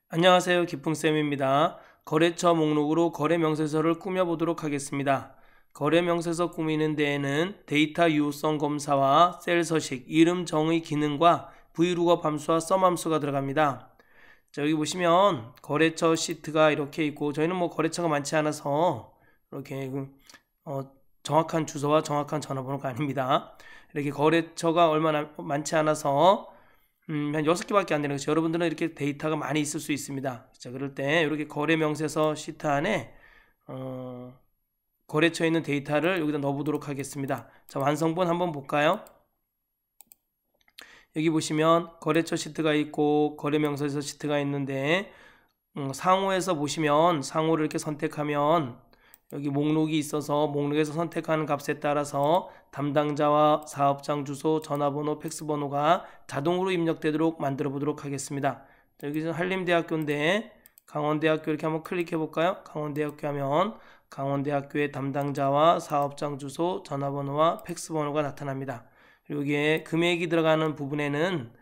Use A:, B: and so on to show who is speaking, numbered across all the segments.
A: 안녕하세요. 기풍쌤입니다. 거래처 목록으로 거래명세서를 꾸며보도록 하겠습니다. 거래명세서 꾸미는 데에는 데이터 유효성 검사와 셀 서식, 이름 정의 기능과 브이루거 함수와 썸 함수가 들어갑니다. 자, 여기 보시면 거래처 시트가 이렇게 있고, 저희는 거래처가 많지 않아서 이렇게 정확한 주소와 정확한 전화번호가 아닙니다. 이렇게 거래처가 얼마나 많지 않아서 한 6개밖에 안 되는 거죠. 여러분들은 이렇게 데이터가 많이 있을 수 있습니다. 자, 그럴 때 이렇게 거래명세서 시트 안에 거래처에 있는 데이터를 여기다 넣어보도록 하겠습니다. 자, 완성본 한번 볼까요? 여기 보시면 거래처 시트가 있고 거래명세서 시트가 있는데 상호에서 보시면 상호를 이렇게 선택하면 여기 목록이 있어서 목록에서 선택하는 값에 따라서 담당자와 사업장 주소, 전화번호, 팩스번호가 자동으로 입력되도록 만들어 보도록 하겠습니다. 자, 여기서 한림대학교인데 강원대학교 이렇게 한번 클릭해 볼까요? 강원대학교 하면 강원대학교의 담당자와 사업장 주소, 전화번호와 팩스번호가 나타납니다. 그리고 여기에 금액이 들어가는 부분에는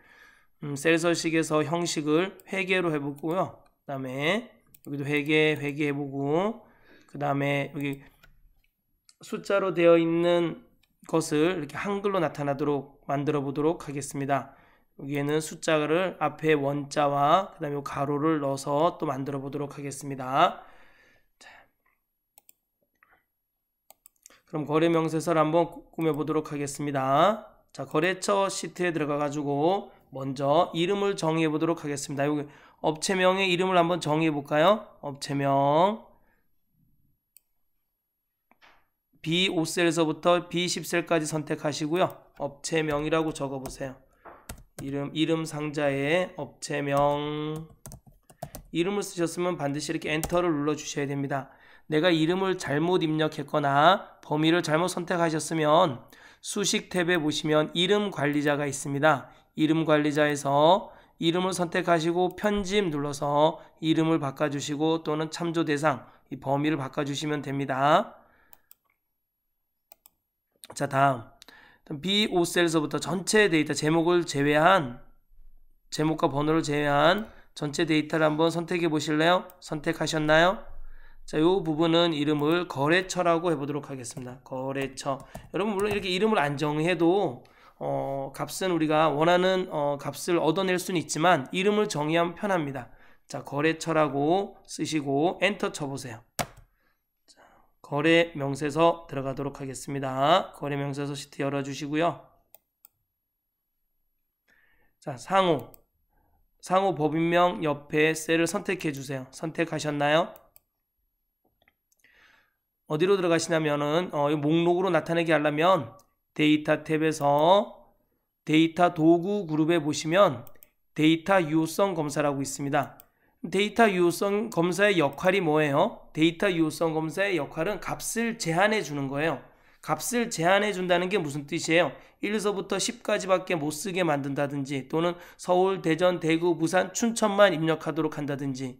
A: 셀 서식에서 형식을 회계로 해보고요. 그 다음에 여기도 회계 해보고, 그 다음에 여기 숫자로 되어 있는 것을 이렇게 한글로 나타나도록 만들어 보도록 하겠습니다. 여기에는 숫자를 앞에 원자와 그 다음에 가로를 넣어서 또 만들어 보도록 하겠습니다. 자, 그럼 거래명세서를 한번 꾸며 보도록 하겠습니다. 자, 거래처 시트에 들어가 가지고 먼저 이름을 정의해 보도록 하겠습니다. 여기 업체명의 이름을 한번 정의해 볼까요? 업체명 B5셀에서부터 B10셀까지 선택하시고요. 업체명이라고 적어보세요. 이름 상자에 업체명, 이름을 쓰셨으면 반드시 이렇게 엔터를 눌러 주셔야 됩니다. 내가 이름을 잘못 입력했거나 범위를 잘못 선택하셨으면 수식 탭에 보시면 이름 관리자가 있습니다. 이름 관리자에서 이름을 선택하시고 편집 눌러서 이름을 바꿔주시고 또는 참조 대상, 이 범위를 바꿔주시면 됩니다. 자, 다음 B5셀에서부터 전체 데이터 제목을 제외한, 제목과 번호를 제외한 전체 데이터를 한번 선택해 보실래요? 선택하셨나요? 자, 이 부분은 이름을 거래처라고 해보도록 하겠습니다. 거래처. 여러분 물론 이렇게 이름을 안 정해도 값은 우리가 원하는 값을 얻어낼 수는 있지만 이름을 정의하면 편합니다. 자, 거래처라고 쓰시고 엔터 쳐보세요. 거래명세서 들어가도록 하겠습니다. 거래명세서 시트 열어주시고요. 자, 상호 법인명 옆에 셀을 선택해 주세요. 선택하셨나요? 어디로 들어가시냐면은 목록으로 나타내게 하려면 데이터 탭에서 데이터 도구 그룹에 보시면 데이터 유효성 검사라고 있습니다. 데이터 유효성 검사의 역할이 뭐예요? 데이터 유효성 검사의 역할은 값을 제한해 주는 거예요. 값을 제한해 준다는 게 무슨 뜻이에요? 1서부터 10까지밖에 못 쓰게 만든다든지, 또는 서울, 대전, 대구, 부산, 춘천만 입력하도록 한다든지,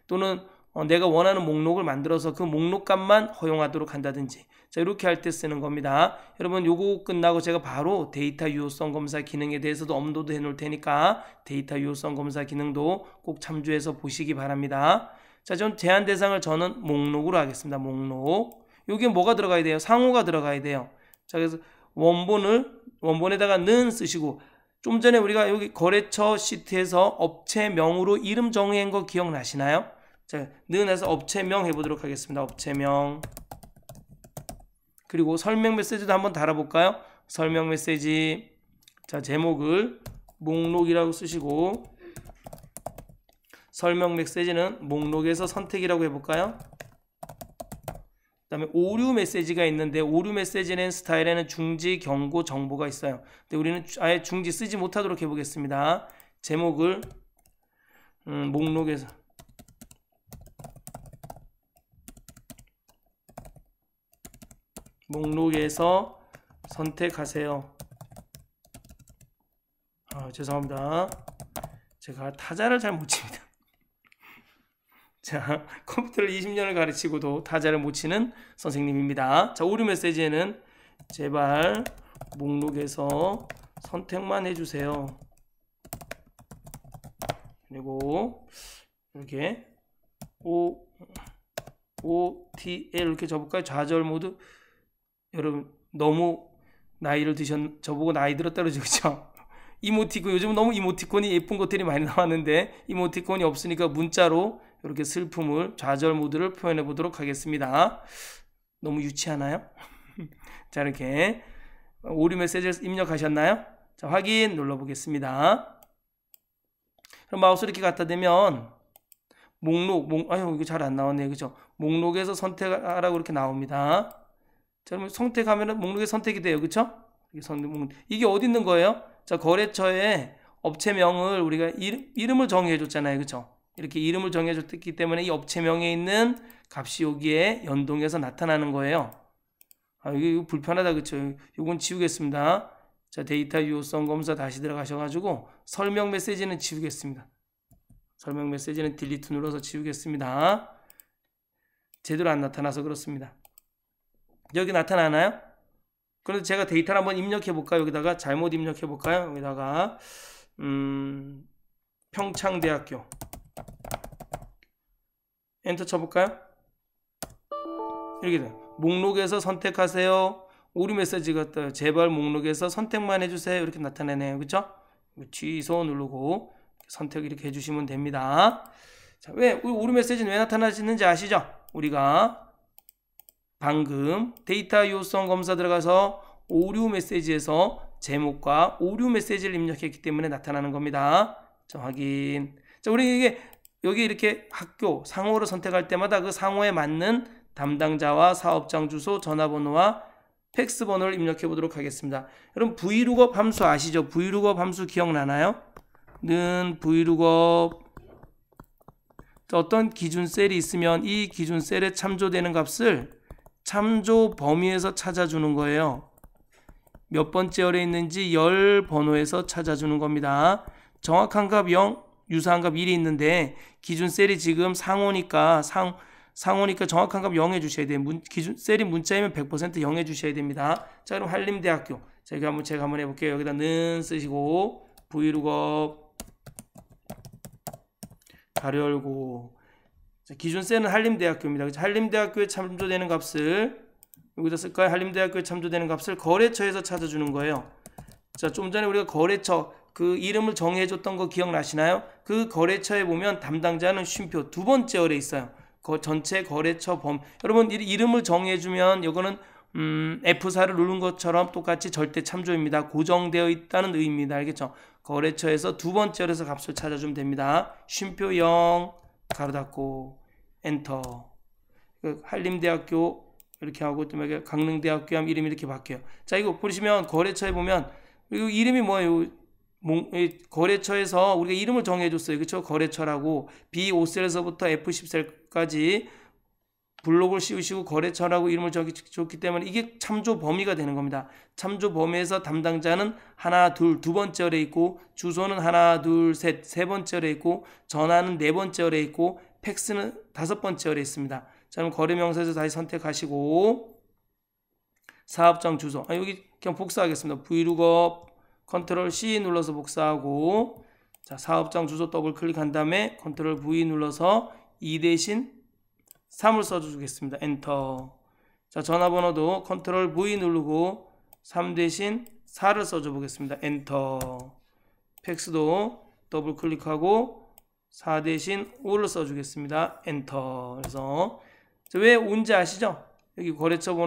A: 또는 내가 원하는 목록을 만들어서 그 목록값만 허용하도록 한다든지, 자, 이렇게 할 때 쓰는 겁니다. 여러분 요거 끝나고 제가 바로 데이터 유효성 검사 기능에 대해서도 업로드 해 놓을 테니까 데이터 유효성 검사 기능도 꼭 참조해서 보시기 바랍니다. 자, 전 제한 대상을 저는 목록으로 하겠습니다. 목록. 여기에 뭐가 들어가야 돼요? 상호가 들어가야 돼요. 자, 그래서 원본에다가 는 쓰시고, 좀 전에 우리가 여기 거래처 시트에서 업체명으로 이름 정의한 거 기억나시나요? 자, 는 해서 업체명 해보도록 하겠습니다. 업체명. 그리고 설명 메시지도 한번 달아볼까요? 설명 메시지. 자, 제목을 목록이라고 쓰시고, 설명 메시지는 목록에서 선택이라고 해볼까요? 그 다음에 오류 메시지가 있는데, 오류 메시지는 스타일에는 중지, 경고, 정보가 있어요. 근데 우리는 아예 중지 쓰지 못하도록 해보겠습니다. 제목을 목록에서 선택하세요. 죄송합니다. 제가 타자를 잘 못 칩니다. 자, 컴퓨터를 20년을 가르치고도 타자를 못 치는 선생님입니다. 자, 오류 메시지에는 제발 목록에서 선택만 해주세요. 그리고 이렇게 OTL 이렇게 적을까요? 좌절 모드. 여러분 너무 나이를 저보고 나이 들었다 그러죠, 그쵸? 이모티콘, 요즘 너무 이모티콘이 예쁜 것들이 많이 나왔는데 이모티콘이 없으니까 문자로 이렇게 슬픔을, 좌절 모드를 표현해 보도록 하겠습니다. 너무 유치하나요? 자, 이렇게 오류 메시지를 입력하셨나요? 자, 확인 눌러보겠습니다. 그럼 마우스 이렇게 갖다 대면 아유, 이거 잘 안 나왔네요, 그죠? 목록에서 선택하라고 이렇게 나옵니다. 자, 그러면 선택하면은 목록에 선택이 돼요, 그쵸? 이게 어디 있는 거예요? 자, 거래처에 업체명을 우리가 이름을 정해 줬잖아요, 그쵸? 이렇게 이름을 정해 줬기 때문에 이 업체명에 있는 값이 여기에 연동해서 나타나는 거예요. 아, 이거 불편하다, 그쵸? 이건 지우겠습니다. 자, 데이터 유효성 검사 다시 들어가셔가지고 설명 메시지는 지우겠습니다. 설명 메시지는 딜리트 눌러서 지우겠습니다. 제대로 안 나타나서 그렇습니다. 여기 나타나나요? 그런데 제가 데이터를 한번 입력해 볼까요? 여기다가 잘못 입력해 볼까요? 여기다가 평창대학교 엔터 쳐볼까요? 이렇게 돼요. 목록에서 선택하세요. 오류 메시지가 떠요. 제발 목록에서 선택만 해주세요. 이렇게 나타내네요. 그쵸? 취소 누르고 선택 이렇게 해주시면 됩니다. 자, 왜 오류 메시지는 왜 나타나시는지 아시죠? 우리가 방금 데이터 유효성 검사 들어가서 오류 메시지에서 제목과 오류 메시지를 입력했기 때문에 나타나는 겁니다. 자, 확인. 자, 우리 이게 여기 이렇게 학교 상호를 선택할 때마다 그 상호에 맞는 담당자와 사업장 주소, 전화번호와 팩스 번호를 입력해 보도록 하겠습니다. 여러분 vlookup 함수 아시죠? vlookup 함수 기억나나요? 는 vlookup 어떤 기준 셀이 있으면 이 기준 셀에 참조되는 값을 참조 범위에서 찾아주는 거예요. 몇 번째 열에 있는지 열 번호에서 찾아주는 겁니다. 정확한 값 0, 유사한 값 1이 있는데 기준 셀이 지금 상호니까 상호니까 정확한 값 0 해주셔야 돼요. 기준 셀이 문자이면 100% 0 해주셔야 됩니다. 자, 그럼 한림대학교 제가 한번 해볼게요. 여기다 는 쓰시고 vlookup 가로 열고 기준 셀은 한림대학교입니다. 한림대학교에 참조되는 값을 여기다 쓸까요? 한림대학교에 참조되는 값을 거래처에서 찾아주는 거예요. 자, 좀 전에 우리가 거래처 그 이름을 정해줬던 거 기억나시나요? 그 거래처에 보면 담당자는 쉼표 두 번째 열에 있어요. 전체 거래처 여러분 이름을 정해주면 이거는 F4를 누른 것처럼 똑같이 절대 참조입니다. 고정되어 있다는 의미입니다. 알겠죠? 거래처에서 두 번째 열에서 값을 찾아주면 됩니다. 쉼표 0 가로 닫고 엔터. 한림대학교 이렇게 하고 또 강릉대학교 하면 이름이 이렇게 바뀌어요. 자, 이거 보시면 거래처에 보면 이거 이름이 뭐예요? 거래처에서 우리가 이름을 정해줬어요. 그렇죠? 거래처라고 B5셀에서부터 F10셀까지 블록을 씌우시고 거래처라고 이름을 적기 때문에 이게 참조 범위가 되는 겁니다. 참조 범위에서 담당자는 하나, 둘, 두 번째 열에 있고 주소는 하나, 둘, 셋, 세 번째 열에 있고 전화는 네 번째 열에 있고 팩스는 다섯 번째 열에 있습니다. 자, 그럼 거래명사에서 다시 선택하시고 사업장 주소 여기 그냥 복사하겠습니다. vlookup 컨트롤 C 눌러서 복사하고 자, 사업장 주소 더블 클릭한 다음에 컨트롤 V 눌러서 2 대신 3을 써주겠습니다. 엔터. 자, 전화번호도 컨트롤 V 누르고 3 대신 4를 써줘 보겠습니다. 엔터. 팩스도 더블 클릭하고 4 대신 5를 써주겠습니다. 엔터. 그래서 왜 온지 아시죠? 여기 거래처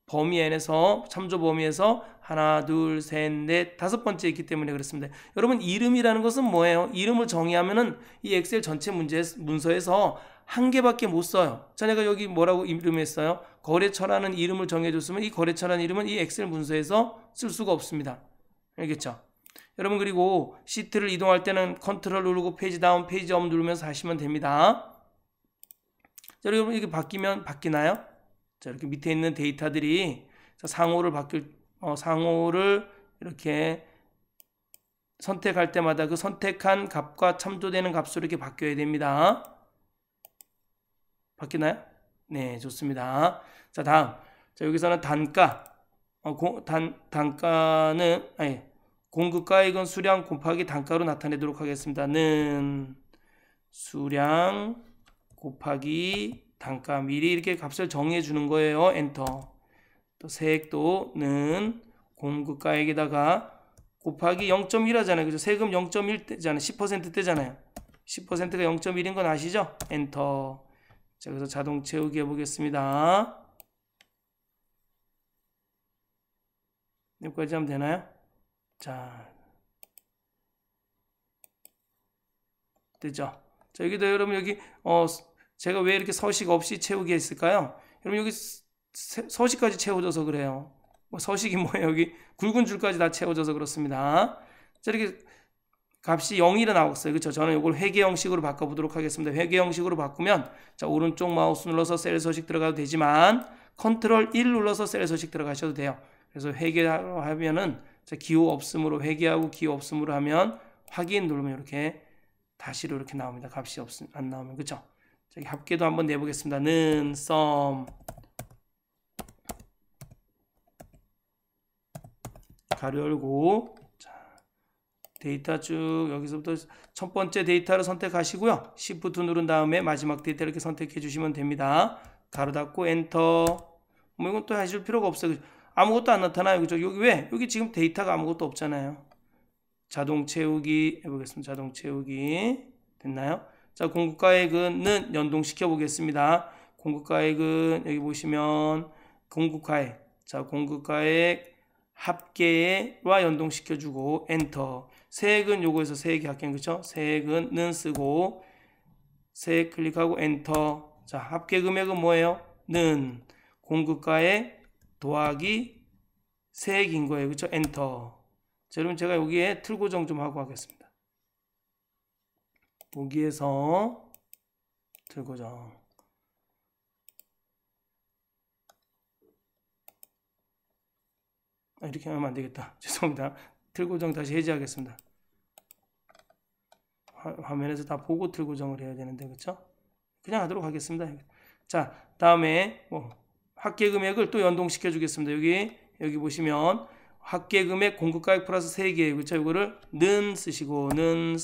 A: 범위 안에서 참조 범위에서 하나, 둘, 셋, 넷, 다섯 번째 있기 때문에 그렇습니다. 여러분 이름이라는 것은 뭐예요? 이름을 정의하면은 이 엑셀 전체 문서에서 한 개밖에 못 써요. 자, 내가 여기 뭐라고 이름했어요? 거래처라는 이름을 정해줬으면 이 거래처라는 이름은 이 엑셀 문서에서 쓸 수가 없습니다. 알겠죠? 여러분 그리고 시트를 이동할 때는 컨트롤 누르고 페이지 다운, 페이지 업 누르면서 하시면 됩니다. 자, 여러분 이게 바뀌나요? 자, 이렇게 밑에 있는 데이터들이 상호를 이렇게 선택할 때마다 그 선택한 값과 참조되는 값으로 이렇게 바뀌어야 됩니다. 바뀌나요? 네, 좋습니다. 자, 다음. 자, 여기서는 단가는 공급가액은 수량 곱하기 단가로 나타내도록 하겠습니다. 는 수량 곱하기 단가. 미리 이렇게 값을 정해 주는 거예요. 엔터. 또 세액도 는 공급가액에다가 곱하기 0.1 하잖아요. 그죠? 세금 0.1대잖아요. 10%대잖아요. 10%가 0.1인 건 아시죠? 엔터. 자, 그래서 자동 채우기 해보겠습니다. 여기까지 하면 되나요? 자, 됐죠? 자, 여기도 여러분 여기 제가 왜 이렇게 서식 없이 채우기 했을까요? 여러분 여기 서식까지 채워져서 그래요. 서식이 뭐예요? 여기 굵은 줄까지 다 채워져서 그렇습니다. 자, 이렇게 값이 0이 나왔어요. 그렇죠? 저는 이걸 회계 형식으로 바꿔보도록 하겠습니다. 회계 형식으로 바꾸면 자, 오른쪽 마우스 눌러서 셀 서식 들어가도 되지만 컨트롤 1 눌러서 셀 서식 들어가셔도 돼요. 그래서 회계하면은 자, 기호 없음으로 회계하고 기호 없음으로 하면 확인 누르면 이렇게 다시로 이렇게 나옵니다. 값이 안 나오면. 그렇죠? 자, 합계도 한번 내보겠습니다. 는 sum 가로 열고 자, 데이터 쭉 여기서부터 첫 번째 데이터를 선택하시고요. Shift 누른 다음에 마지막 데이터 이렇게 선택해 주시면 됩니다. 가로 닫고 엔터. 뭐 이건 또 하실 필요가 없어요. 아무것도 안 나타나요. 그죠? 여기 왜? 여기 지금 데이터가 아무것도 없잖아요. 자동 채우기 해보겠습니다. 자동 채우기 됐나요? 자, 공급가액은 연동시켜 보겠습니다. 공급가액은 여기 보시면 공급가액. 자, 공급가액 합계와 연동시켜주고 엔터. 세액은 요거에서 세액이 합계인 거죠. 세액은 는 쓰고 세액 클릭하고 엔터. 자, 합계 금액은 뭐예요? 는 공급가액 더하기 세액인 거예요. 그렇죠? 엔터. 자, 여러분 제가 여기에 틀 고정 좀 하고 하겠습니다. 여기에서 틀 고정. 이렇게 하면 안 되겠다. 죄송합니다. 틀 고정 다시 해제하겠습니다. 화면에서 다 보고 틀 고정을 해야 되는데 그렇죠? 그냥 하도록 하겠습니다. 자, 다음에 합계 금액을 또 연동시켜 주겠습니다. 여기 보시면 합계 금액 공급가액 플러스 세액이에요. 그렇죠? 이거를 는 쓰시고 는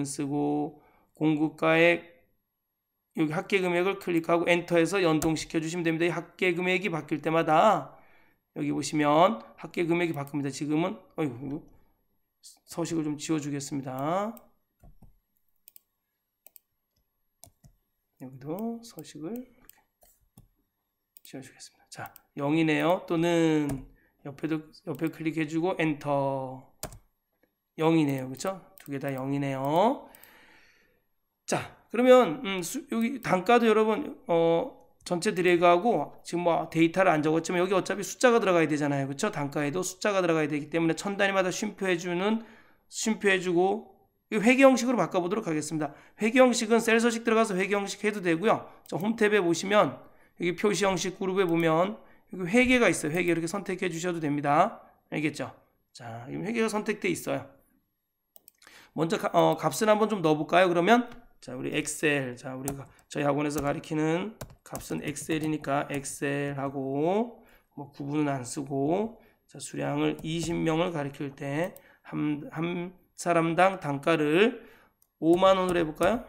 A: 쓰고 공급가액 여기 합계 금액을 클릭하고 엔터해서 연동시켜 주시면 됩니다. 이 합계 금액이 바뀔 때마다 여기 보시면 합계 금액이 바뀝니다. 지금은 서식을 좀 지워주겠습니다. 여기도 서식을 지워주겠습니다. 자, 0이네요. 또는 옆에 클릭해주고 엔터. 0이네요. 그렇죠? 두 개 다 0이네요. 자, 그러면 여기 단가도 여러분 전체 드래그하고 지금 데이터를 안 적었지만 여기 어차피 숫자가 들어가야 되잖아요. 그렇죠? 단가에도 숫자가 들어가야 되기 때문에 천 단위마다 쉼표해주고 회계 형식으로 바꿔보도록 하겠습니다. 회계 형식은 셀 서식 들어가서 회계 형식 해도 되고요. 홈 탭에 보시면 여기 표시 형식 그룹에 보면 여기 회계가 있어요. 회계 이렇게 선택해 주셔도 됩니다. 알겠죠? 자, 회계가 선택돼 있어요. 먼저 값을 한번 좀 넣어볼까요? 그러면 자, 우리 엑셀. 자, 우리가 저희 학원에서 가리키는 값은 엑셀이니까 엑셀하고 구분은 안 쓰고 자, 수량을 20명을 가리킬 때 한 사람당 단가를 5만 원으로 해볼까요?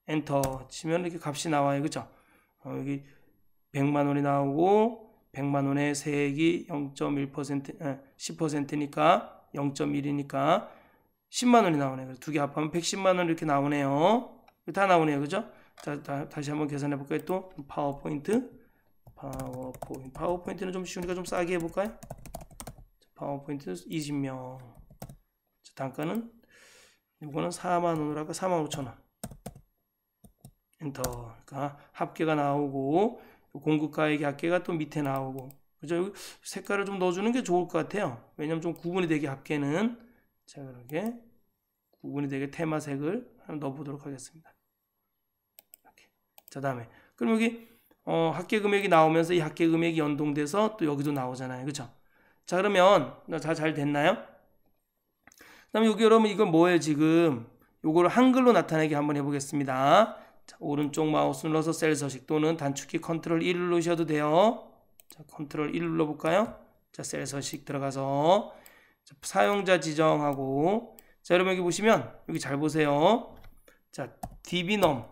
A: 엔터 치면 이렇게 값이 나와요. 그죠? 여기 100만 원이 나오고 100만 원의 세액이 0.1% 10%니까 0.1이니까 10만 원이 나오네요. 두 개 합하면 110만 원 이렇게 나오네요. 다 나오네요. 그죠? 자, 다시 한번 계산해 볼까요? 또 파워포인트는 좀 쉬우니까 좀 싸게 해 볼까요? 파워포인트 20명. 자, 단가는 이거는 4만 원으로 할까? 4만 5천 원. 엔터. 그러니까 합계가 나오고 공급가액의 합계가 또 밑에 나오고. 그죠? 여기 색깔을 좀 넣어주는 게 좋을 것 같아요. 왜냐면 좀 구분이 되게 합계는 자, 이렇게 구분이 되게 테마색을 한번 넣어보도록 하겠습니다. 이렇게. 자, 다음에 그럼 여기 합계 금액이 나오면서 이 합계 금액이 연동돼서 또 여기도 나오잖아요. 그렇죠? 자, 그러면 잘 됐나요? 그다음에 여기 여러분 이건 뭐예요? 지금 요거를 한글로 나타내게 한번 해보겠습니다. 자, 오른쪽 마우스 눌러서 셀 서식 또는 단축키 컨트롤 1 누르셔도 돼요. 자, 컨트롤 1 눌러볼까요? 자, 셀 서식 들어가서 자, 사용자 지정하고 자, 여러분 여기 보시면 여기 잘 보세요. 자, dbnum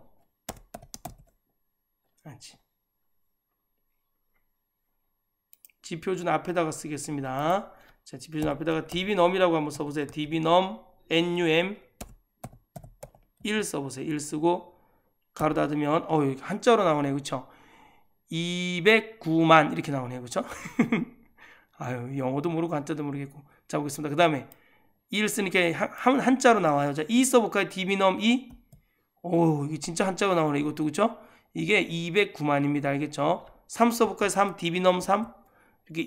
A: 지표준 앞에다가 쓰겠습니다. 자, 지표준 앞에다가 dbnum이라고 한번 써보세요. dbnum num 1 써보세요. 1 쓰고 가로 닫으면 여기 한자로 나오네요. 그쵸? 209만 이렇게 나오네요. 그쵸? 아유, 영어도 모르고 한자도 모르겠고. 자, 보겠습니다. 그 다음에 1 쓰니까 한자로 나와요. 자, 2 써볼까요? dbnum 2. 이게 진짜 한자로 나오네. 이것도 그쵸? 이게 209만입니다. 알겠죠? 3 써볼까요? 3 dbnum 3. 이렇게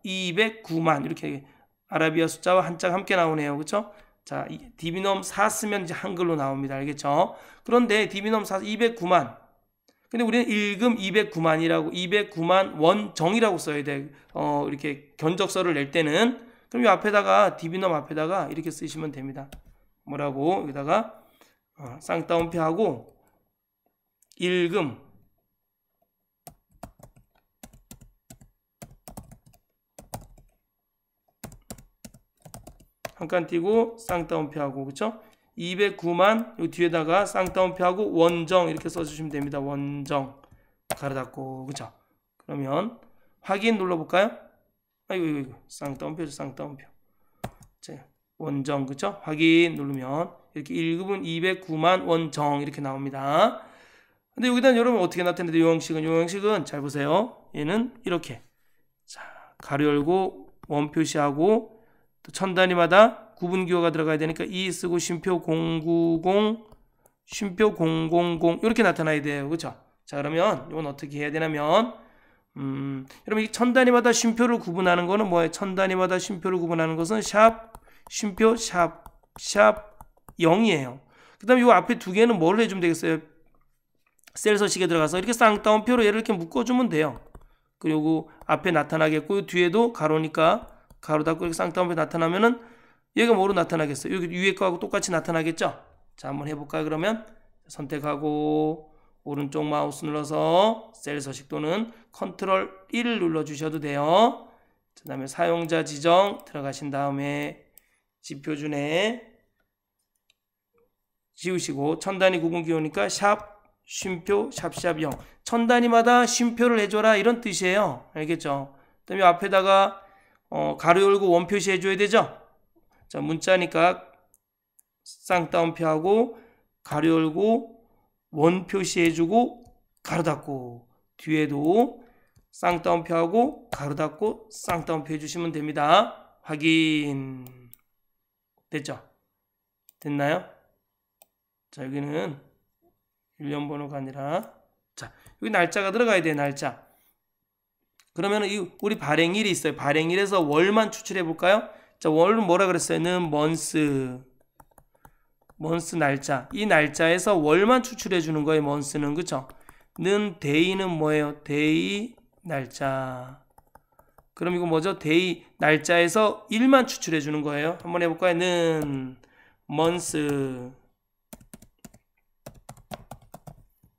A: 209만 이렇게 아라비아 숫자와 한자가 함께 나오네요. 그쵸? 자, dbnum 4 쓰면 이제 한글로 나옵니다. 알겠죠? 그런데 dbnum 4 209만. 근데 우리는 1금 209만이라고 209만 원정이라고 써야 돼. 이렇게 견적서를 낼 때는 그럼 이 앞에다가 dbnum 앞에다가 이렇게 쓰시면 됩니다. 뭐라고? 여기다가 쌍따옴표하고 1금 한 칸 띄고 쌍따옴표하고 그쵸? 209만 요 뒤에다가 쌍따옴표하고 원정 이렇게 써주시면 됩니다. 원정 가로 닫고 그쵸? 그러면 확인 눌러볼까요? 이거 쌍따옴표죠. 쌍따옴표. 자, 원정 그쵸? 확인 누르면 이렇게 1급은 209만 원정 이렇게 나옵니다. 근데 여기다 여러분 어떻게 나타내는데 요 형식은 잘 보세요. 얘는 이렇게 자 가로 열고 원 표시하고 또 천 단위마다 구분기호가 들어가야 되니까 2 쓰고 쉼표 090 쉼표 000 이렇게 나타나야 돼요. 그렇죠? 자 그러면 이건 어떻게 해야 되냐면 여러분 이 천 단위마다 쉼표를 구분하는 거는 뭐예요? 천 단위마다 쉼표를 구분하는 것은 샵 쉼표 샵 0이에요. 그 다음에 이 앞에 두 개는 뭘 해주면 되겠어요? 셀 서식에 들어가서 이렇게 쌍따옴표로 얘를 이렇게 묶어주면 돼요. 그리고 앞에 나타나겠고 뒤에도 가로니까 가로 닫고 이렇게 쌍따옴표 나타나면은 얘가 뭐로 나타나겠어요? 여기 위에 거하고 똑같이 나타나겠죠? 자 한번 해볼까요? 그러면 선택하고 오른쪽 마우스 눌러서 셀 서식 또는 컨트롤 1을 눌러주셔도 돼요. 그 다음에 사용자 지정 들어가신 다음에 지표준에 지우시고 천 단위 구분기호니까 샵 쉼표 샵 0 천 단위마다 쉼표를 해줘라 이런 뜻이에요. 알겠죠? 그 다음에 앞에다가 가로 열고 원 표시 해줘야 되죠? 자 문자니까 쌍따옴표하고 가로 열고 원 표시 해주고 가로 닫고 뒤에도 쌍따옴표하고 가로 닫고 쌍따옴표 해주시면 됩니다. 확인 됐죠? 됐나요? 자 여기는 일련 번호가 아니라 자 여기 날짜가 들어가야 돼. 날짜. 그러면 우리 발행일이 있어요. 발행일에서 월만 추출해 볼까요? 자 월은 뭐라 그랬어요? 는 먼스 날짜. 이 날짜에서 월만 추출해 주는 거예요. 먼스는 그쵸? 는 데이는 뭐예요? 데이 날짜. 그럼 이거 뭐죠? 데이 날짜에서 일만 추출해 주는 거예요. 한번 해볼까요? 는 먼스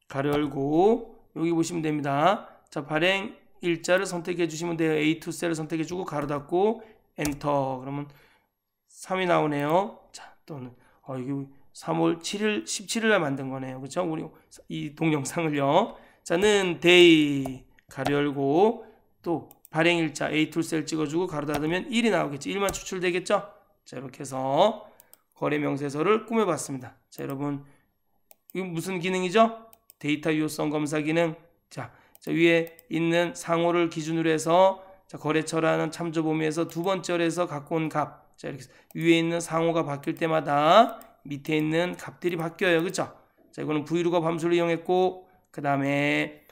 A: 가로 열고 여기 보시면 됩니다. 자 발행 일자를 선택해 주시면 돼요. A2 셀을 선택해 주고 가로 닫고 엔터. 그러면 3이 나오네요. 자 또는 이게 3월 7일 17일 날 만든 거네요. 그렇죠? 우리 이 동영상을요. 자는 데이 가로 열고 또 발행 일자 A2 셀 찍어 주고 가로 닫으면 1이 나오겠죠. 1만 추출되겠죠? 자 이렇게 해서 거래 명세서를 꾸며 봤습니다. 자 여러분 이거 무슨 기능이죠? 데이터 유효성 검사 기능. 자 위에 있는 상호를 기준으로 해서 자, 거래처라는 참조 범위에서 두 번째로 갖고 온 값. 자, 이렇게 위에 있는 상호가 바뀔 때마다 밑에 있는 값들이 바뀌어요. 그쵸? 자, 이거는 브이로그 함수를 이용했고, 그 다음에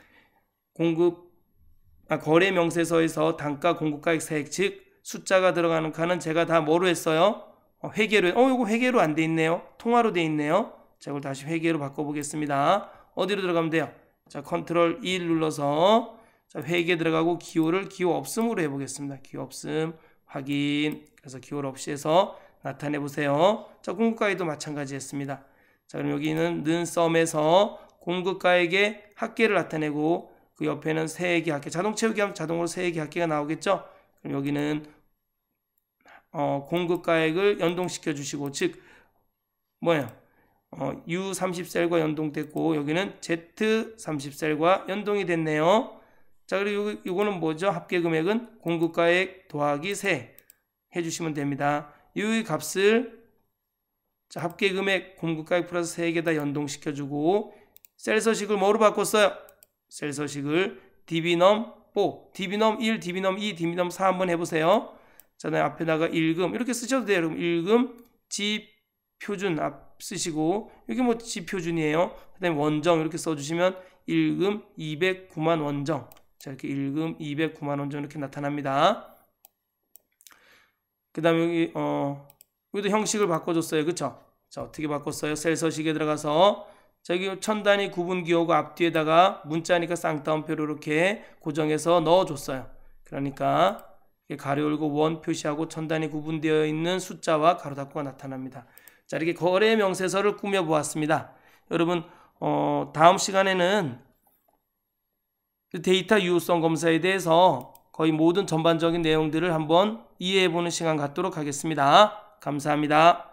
A: 거래 명세서에서 단가, 공급가액, 세액, 즉, 숫자가 들어가는 칸은 제가 다 뭐로 했어요? 회계로, 이거 회계로 안 돼 있네요. 통화로 돼 있네요. 자, 이걸 다시 회계로 바꿔보겠습니다. 어디로 들어가면 돼요? 자, 컨트롤 1 눌러서 자, 회계 들어가고 기호를 기호 없음으로 해보겠습니다. 기호 없음 확인. 그래서 기호를 없이 해서 나타내 보세요. 자, 공급가액도 마찬가지 했습니다. 자, 그럼 여기는 는 썸에서 공급가액의 합계를 나타내고 그 옆에는 세액의 합계. 자동 채우기 하면 자동으로 세액의 합계가 나오겠죠? 그럼 여기는 공급가액을 연동시켜 주시고, 즉 뭐예요? U30셀과 연동됐고 여기는 Z30셀과 연동이 됐네요. 자, 그리고 이거는 뭐죠? 합계금액은 공급가액 더하기 세 해주시면 됩니다. 이 값을 자, 합계금액 공급가액 플러스 세개다 연동시켜주고 셀 서식을 뭐로 바꿨어요? 셀 서식을 DBnum 4, DBnum 1, DBnum 2, DBnum 4 한번 해보세요. 자, 앞에다가 일금 이렇게 쓰셔도 돼요. 여러분 일금 지표준 앞 쓰시고 여기 뭐 지표준이에요. 그 다음에 원정 이렇게 써주시면 일금 209만 원정. 자, 이렇게 일금 209만 원정 이렇게 나타납니다. 그 다음에 여기 여기도 형식을 바꿔줬어요. 그쵸? 자, 어떻게 바꿨어요? 셀 서식에 들어가서 자, 여기 천 단위 구분 기호가 앞뒤에다가 문자니까 쌍따옴표로 이렇게 고정해서 넣어줬어요. 그러니까 가로 열고 원 표시하고 천 단위 구분되어 있는 숫자와 가로 닫고가 나타납니다. 자, 이렇게 거래 명세서를 꾸며 보았습니다. 여러분 다음 시간에는 데이터 유효성 검사에 대해서 거의 모든 전반적인 내용들을 한번 이해해 보는 시간 갖도록 하겠습니다. 감사합니다.